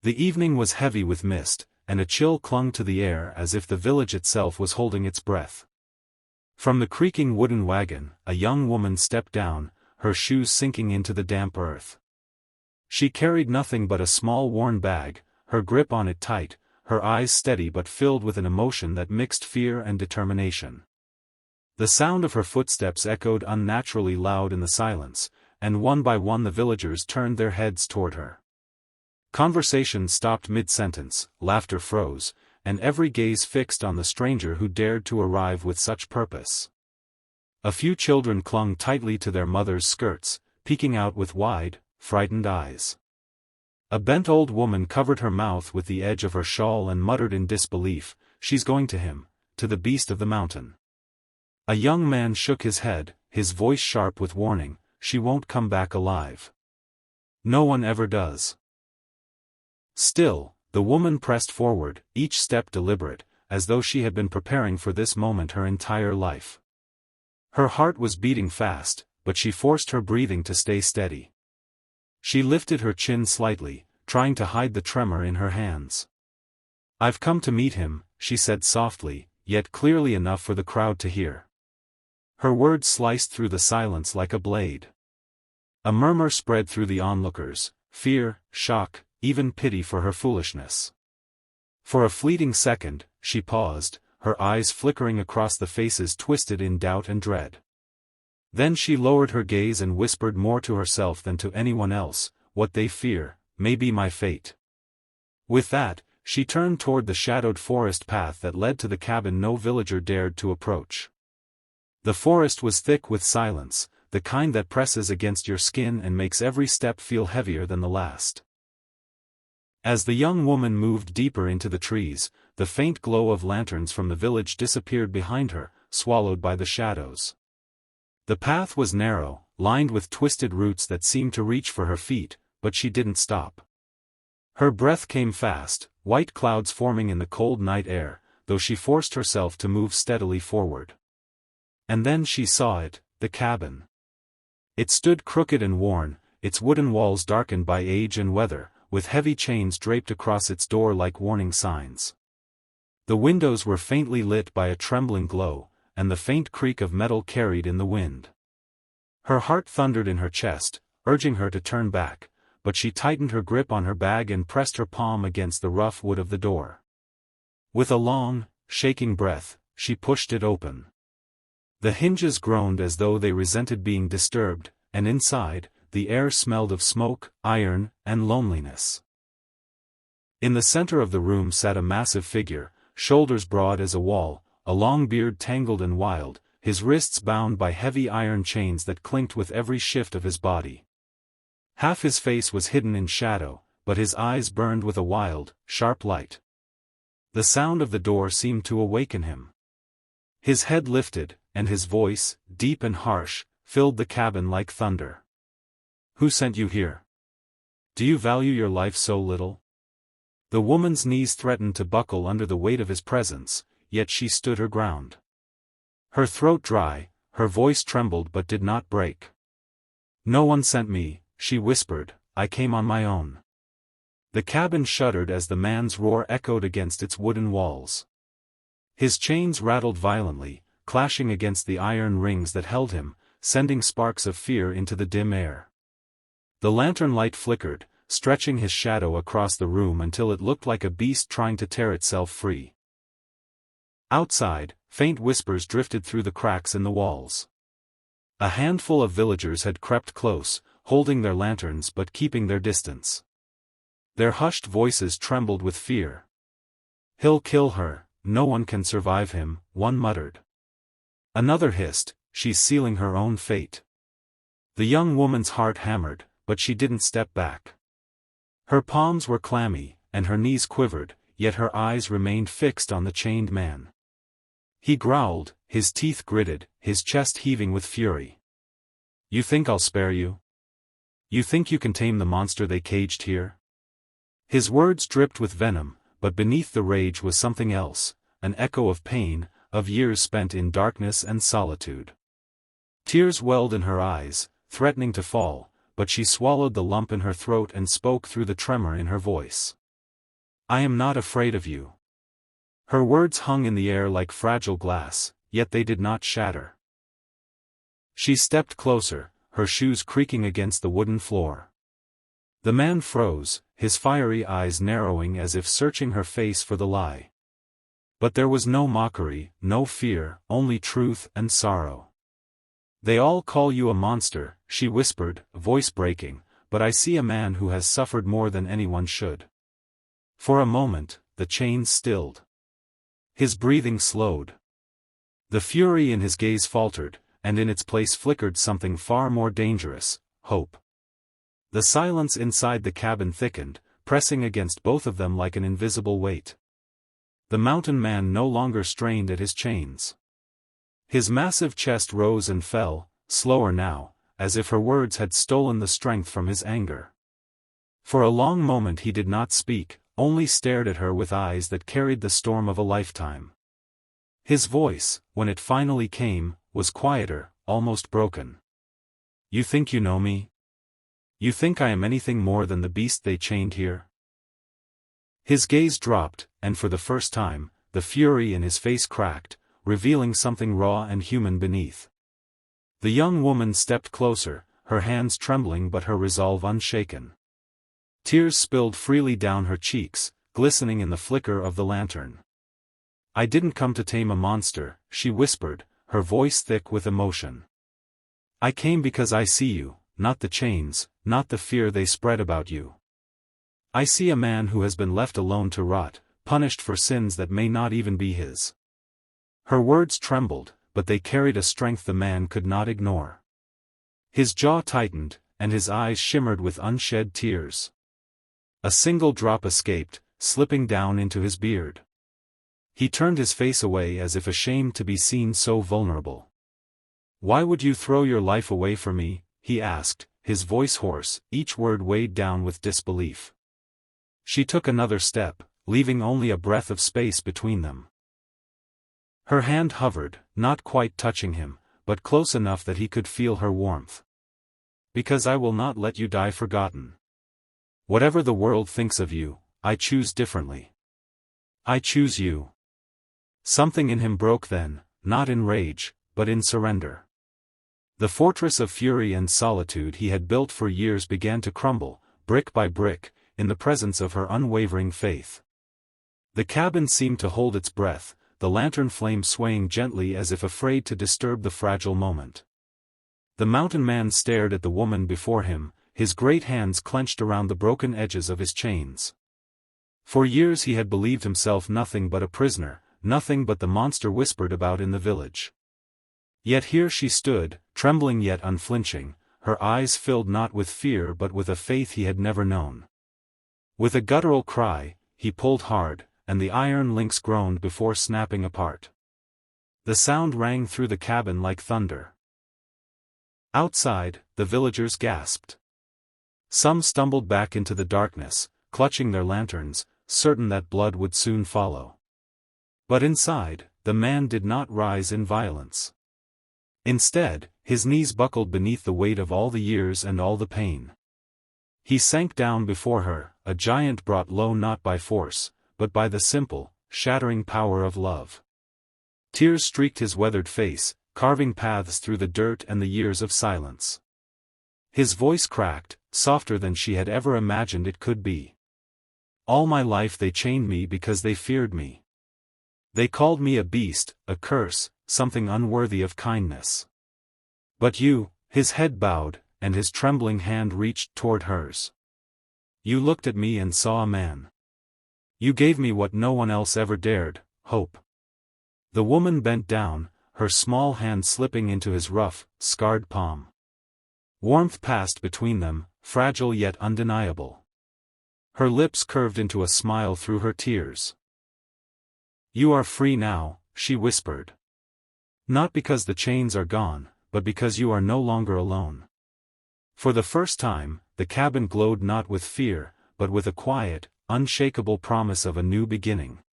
The evening was heavy with mist, and a chill clung to the air as if the village itself was holding its breath. From the creaking wooden wagon, a young woman stepped down, her shoes sinking into the damp earth. She carried nothing but a small worn bag, her grip on it tight, her eyes steady but filled with an emotion that mixed fear and determination. The sound of her footsteps echoed unnaturally loud in the silence, and one by one the villagers turned their heads toward her. Conversation stopped mid-sentence, laughter froze, and every gaze fixed on the stranger who dared to arrive with such purpose. A few children clung tightly to their mothers' skirts, peeking out with wide, frightened eyes. A bent old woman covered her mouth with the edge of her shawl and muttered in disbelief, "She's going to him, to the beast of the mountain." A young man shook his head, his voice sharp with warning, "She won't come back alive. No one ever does." Still, the woman pressed forward, each step deliberate, as though she had been preparing for this moment her entire life. Her heart was beating fast, but she forced her breathing to stay steady. She lifted her chin slightly, trying to hide the tremor in her hands. "I've come to meet him," she said softly, yet clearly enough for the crowd to hear. Her words sliced through the silence like a blade. A murmur spread through the onlookers, fear, shock, even pity for her foolishness. For a fleeting second, she paused, her eyes flickering across the faces twisted in doubt and dread. Then she lowered her gaze and whispered more to herself than to anyone else, "What they fear, may be my fate." With that, she turned toward the shadowed forest path that led to the cabin no villager dared to approach. The forest was thick with silence, the kind that presses against your skin and makes every step feel heavier than the last. As the young woman moved deeper into the trees, the faint glow of lanterns from the village disappeared behind her, swallowed by the shadows. The path was narrow, lined with twisted roots that seemed to reach for her feet, but she didn't stop. Her breath came fast, white clouds forming in the cold night air, though she forced herself to move steadily forward. And then she saw it, the cabin. It stood crooked and worn, its wooden walls darkened by age and weather, with heavy chains draped across its door like warning signs. The windows were faintly lit by a trembling glow, and the faint creak of metal carried in the wind. Her heart thundered in her chest, urging her to turn back, but she tightened her grip on her bag and pressed her palm against the rough wood of the door. With a long, shaking breath, she pushed it open. The hinges groaned as though they resented being disturbed, and inside, the air smelled of smoke, iron, and loneliness. In the center of the room sat a massive figure, shoulders broad as a wall, a long beard tangled and wild, his wrists bound by heavy iron chains that clinked with every shift of his body. Half his face was hidden in shadow, but his eyes burned with a wild, sharp light. The sound of the door seemed to awaken him. His head lifted, and his voice, deep and harsh, filled the cabin like thunder. "Who sent you here? Do you value your life so little?" The woman's knees threatened to buckle under the weight of his presence, yet she stood her ground. Her throat dry, her voice trembled but did not break. "No one sent me," she whispered, "I came on my own." The cabin shuddered as the man's roar echoed against its wooden walls. His chains rattled violently, clashing against the iron rings that held him, sending sparks of fear into the dim air. The lantern light flickered, stretching his shadow across the room until it looked like a beast trying to tear itself free. Outside, faint whispers drifted through the cracks in the walls. A handful of villagers had crept close, holding their lanterns but keeping their distance. Their hushed voices trembled with fear. "He'll kill her, no one can survive him," one muttered. Another hissed, "She's sealing her own fate." The young woman's heart hammered, but she didn't step back. Her palms were clammy, and her knees quivered, yet her eyes remained fixed on the chained man. He growled, his teeth gritted, his chest heaving with fury. "You think I'll spare you? You think you can tame the monster they caged here?" His words dripped with venom, but beneath the rage was something else, an echo of pain, of years spent in darkness and solitude. Tears welled in her eyes, threatening to fall, but she swallowed the lump in her throat and spoke through the tremor in her voice. I am not afraid of you." Her words hung in the air like fragile glass, yet they did not shatter. She stepped closer, her shoes creaking against the wooden floor. The man froze, his fiery eyes narrowing as if searching her face for the lie. But there was no mockery, no fear, only truth and sorrow. "They all call you a monster," she whispered, voice breaking, "but I see a man who has suffered more than anyone should." For a moment, the chains stilled. His breathing slowed. The fury in his gaze faltered, and in its place flickered something far more dangerous: hope. The silence inside the cabin thickened, pressing against both of them like an invisible weight. The mountain man no longer strained at his chains. His massive chest rose and fell, slower now, as if her words had stolen the strength from his anger. For a long moment he did not speak, only stared at her with eyes that carried the storm of a lifetime. His voice, when it finally came, was quieter, almost broken. "You think you know me? You think I am anything more than the beast they chained here?" His gaze dropped, and for the first time, the fury in his face cracked, revealing something raw and human beneath. The young woman stepped closer, her hands trembling but her resolve unshaken. Tears spilled freely down her cheeks, glistening in the flicker of the lantern. "I didn't come to tame a monster," she whispered, her voice thick with emotion. "I came because I see you, not the chains, not the fear they spread about you. I see a man who has been left alone to rot, punished for sins that may not even be his." Her words trembled, but they carried a strength the man could not ignore. His jaw tightened, and his eyes shimmered with unshed tears. A single drop escaped, slipping down into his beard. He turned his face away as if ashamed to be seen so vulnerable. "Why would you throw your life away for me?" he asked, his voice hoarse, each word weighed down with disbelief. She took another step, leaving only a breath of space between them. Her hand hovered, not quite touching him, but close enough that he could feel her warmth. "Because I will not let you die forgotten. Whatever the world thinks of you, I choose differently. I choose you." Something in him broke then, not in rage, but in surrender. The fortress of fury and solitude he had built for years began to crumble, brick by brick, in the presence of her unwavering faith. The cabin seemed to hold its breath, the lantern flame swaying gently as if afraid to disturb the fragile moment. The mountain man stared at the woman before him, his great hands clenched around the broken edges of his chains. For years he had believed himself nothing but a prisoner, nothing but the monster whispered about in the village. Yet here she stood, trembling yet unflinching, her eyes filled not with fear but with a faith he had never known. With a guttural cry, he pulled hard, and the iron links groaned before snapping apart. The sound rang through the cabin like thunder. Outside, the villagers gasped. Some stumbled back into the darkness, clutching their lanterns, certain that blood would soon follow. But inside, the man did not rise in violence. Instead, his knees buckled beneath the weight of all the years and all the pain. He sank down before her, a giant brought low not by force, but by the simple, shattering power of love. Tears streaked his weathered face, carving paths through the dirt and the years of silence. His voice cracked, softer than she had ever imagined it could be. "All my life they chained me because they feared me. They called me a beast, a curse, something unworthy of kindness. But you," his head bowed, and his trembling hand reached toward hers. "You looked at me and saw a man. You gave me what no one else ever dared, hope." The woman bent down, her small hand slipping into his rough, scarred palm. Warmth passed between them, fragile yet undeniable. Her lips curved into a smile through her tears. "You are free now," she whispered. "Not because the chains are gone, but because you are no longer alone." For the first time, the cabin glowed not with fear, but with a quiet, unshakable promise of a new beginning.